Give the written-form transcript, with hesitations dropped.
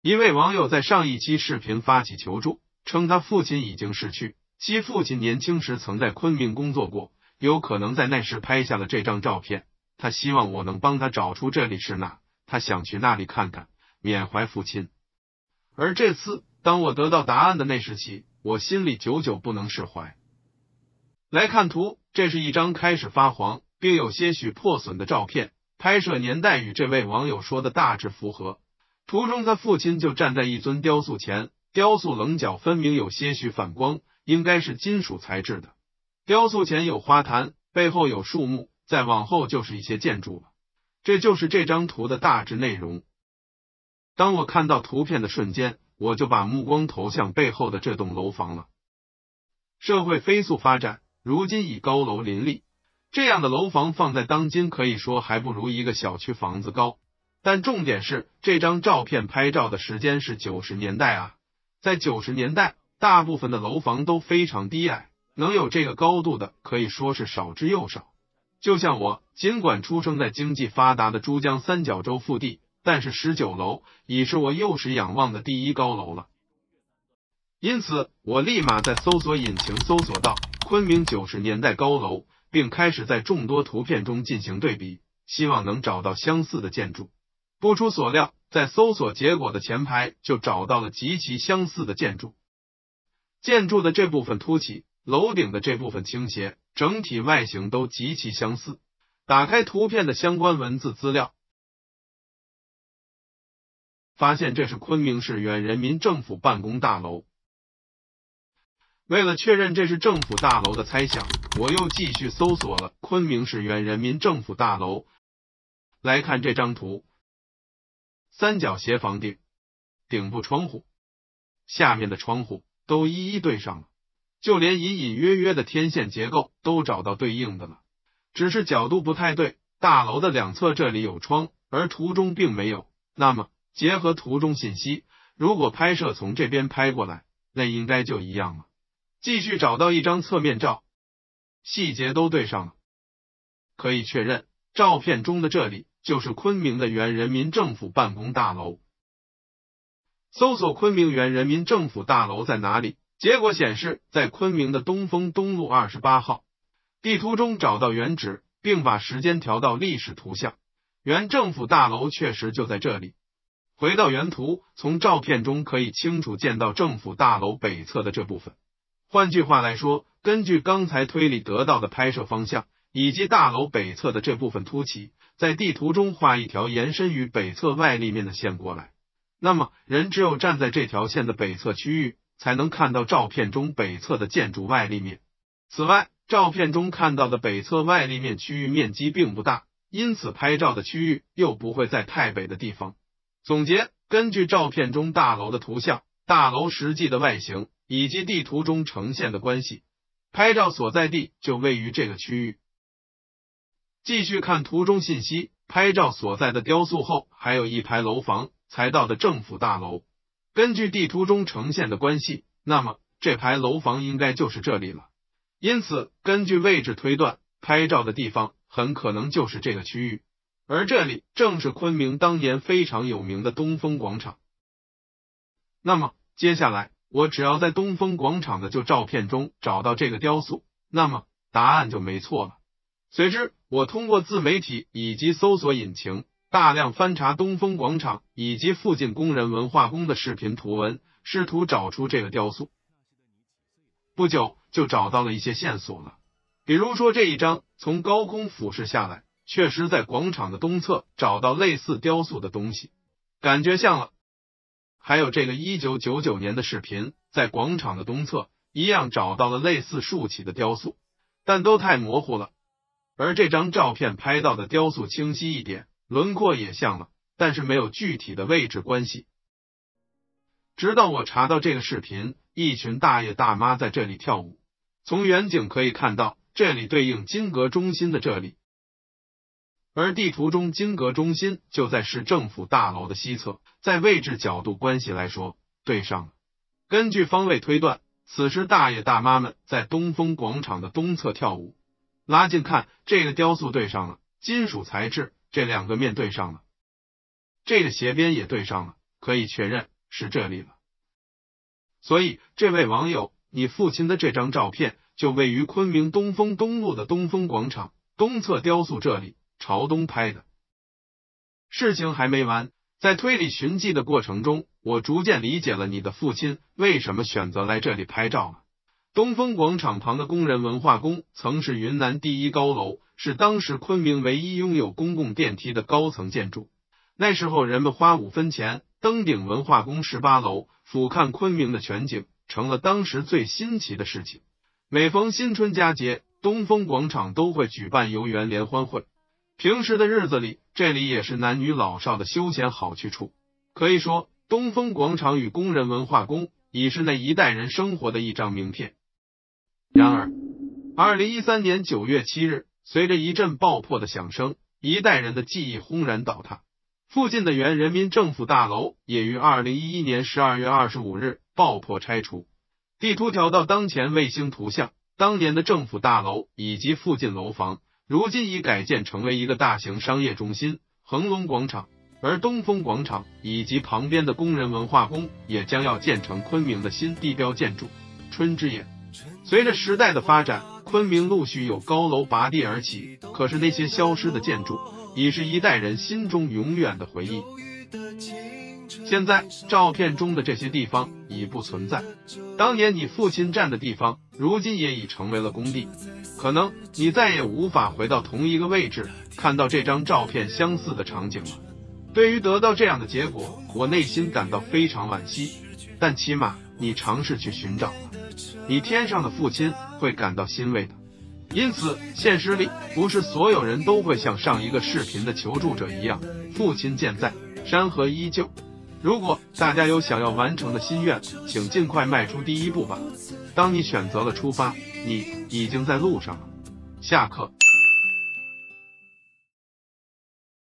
一位网友在上一期视频发起求助，称他父亲已经逝去，其父亲年轻时曾在昆明工作过，有可能在那时拍下了这张照片。他希望我能帮他找出这里是哪，他想去那里看看，缅怀父亲。而这次当我得到答案的那时起，我心里久久不能释怀。来看图，这是一张开始发黄并有些许破损的照片，拍摄年代与这位网友说的大致符合。图中他父亲就站在一尊雕塑前，雕塑棱角分明有些许反光，应该是金属材质的。雕塑前有花坛，背后有树木，再往后就是一些建筑了。这就是这张图的大致内容。当我看到图片的瞬间，我就把目光投向背后的这栋楼房了。社会飞速发展，如今已高楼林立，这样的楼房放在当今可以说还不如一个小区房子高。但重点是，这张照片拍照的时间是90年代啊，在90年代，大部分的楼房都非常低矮，能有这个高度的可以说是少之又少。就像我，尽管出生在经济发达的珠江三角洲腹地，但是19楼已是我幼时仰望的第一高楼了。因此，我立马在搜索引擎搜索到昆明90年代高楼，并开始在众多图片中进行对比，希望能找到相似的建筑。不出所料，在搜索结果的前排就找到了极其相似的建筑。建筑的这部分凸起，楼顶的这部分倾斜，整体外形都极其相似。打开图片的相关文字资料，发现这是昆明市原人民政府办公大楼。为了确认这是政府大楼的猜想，我又继续搜索了昆明市原人民政府大楼。来看这张图，三角斜房顶，顶部窗户，下面的窗户都一一对上了，就连隐隐约约的天线结构都找到对应的了，只是角度不太对，大楼的两侧这里有窗，而图中并没有。那么结合图中信息，如果拍摄从这边拍过来，那应该就一样了。继续找到一张侧面照，细节都对上了，可以确认照片中的这里就是昆明的原人民政府办公大楼。搜索昆明原人民政府大楼在哪里，结果显示在昆明的东风东路28号。地图中找到原址，并把时间调到历史图像，原政府大楼确实就在这里。回到原图，从照片中可以清楚见到政府大楼北侧的这部分。换句话来说，根据刚才推理得到的拍摄方向以及大楼北侧的这部分凸起，在地图中画一条延伸于北侧外立面的线过来，那么人只有站在这条线的北侧区域，才能看到照片中北侧的建筑外立面。此外，照片中看到的北侧外立面区域面积并不大，因此拍照的区域又不会在太北的地方。总结，根据照片中大楼的图像、大楼实际的外形以及地图中呈现的关系，拍照所在地就位于这个区域。继续看图中信息，拍照所在的雕塑后还有一排楼房才到的政府大楼。根据地图中呈现的关系，那么这排楼房应该就是这里了。因此，根据位置推断，拍照的地方很可能就是这个区域，而这里正是昆明当年非常有名的东风广场。那么接下来，我只要在东风广场的旧照片中找到这个雕塑，那么答案就没错了。随之，我通过自媒体以及搜索引擎大量翻查东风广场以及附近工人文化宫的视频图文，试图找出这个雕塑。不久就找到了一些线索了，比如说这一张从高空俯视下来，确实在广场的东侧找到类似雕塑的东西，感觉像了。还有这个1999年的视频，在广场的东侧一样找到了类似竖起的雕塑，但都太模糊了。而这张照片拍到的雕塑清晰一点，轮廓也像了，但是没有具体的位置关系。直到我查到这个视频，一群大爷大妈在这里跳舞，从远景可以看到这里对应金阁中心的这里，而地图中金阁中心就在市政府大楼的西侧，在位置角度关系来说对上了。根据方位推断，此时大爷大妈们在东风广场的东侧跳舞。拉近看，这个雕塑对上了，金属材质这两个面对上了，这个斜边也对上了，可以确认是这里了。所以，这位网友，你父亲的这张照片就位于昆明东风东路的东风广场东侧雕塑这里，朝东拍的。事情还没完，在推理寻迹的过程中，我逐渐理解了你的父亲为什么选择来这里拍照了。东风广场旁的工人文化宫曾是云南第一高楼，是当时昆明唯一拥有公共电梯的高层建筑。那时候人们花5分钱登顶文化宫18楼，俯瞰昆明的全景，成了当时最新奇的事情。每逢新春佳节，东风广场都会举办游园联欢会。平时的日子里，这里也是男女老少的休闲好去处。可以说，东风广场与工人文化宫已是那一代人生活的一张名片。然而，2013年9月7日，随着一阵爆破的响声，一代人的记忆轰然倒塌。附近的原人民政府大楼也于2011年12月25日爆破拆除。地图调到当前卫星图像，当年的政府大楼以及附近楼房，如今已改建成为一个大型商业中心恒隆广场，而东风广场以及旁边的工人文化宫也将要建成昆明的新地标建筑春之眼。随着时代的发展，昆明陆续有高楼拔地而起，可是那些消失的建筑已是一代人心中永远的回忆。现在照片中的这些地方已不存在，当年你父亲站的地方如今也已成为了工地，可能你再也无法回到同一个位置看到这张照片相似的场景了。对于得到这样的结果，我内心感到非常惋惜，但起码你尝试去寻找了，你天上的父亲会感到欣慰的。因此，现实里不是所有人都会像上一个视频的求助者一样，父亲健在，山河依旧。如果大家有想要完成的心愿，请尽快迈出第一步吧。当你选择了出发，你已经在路上了。下课。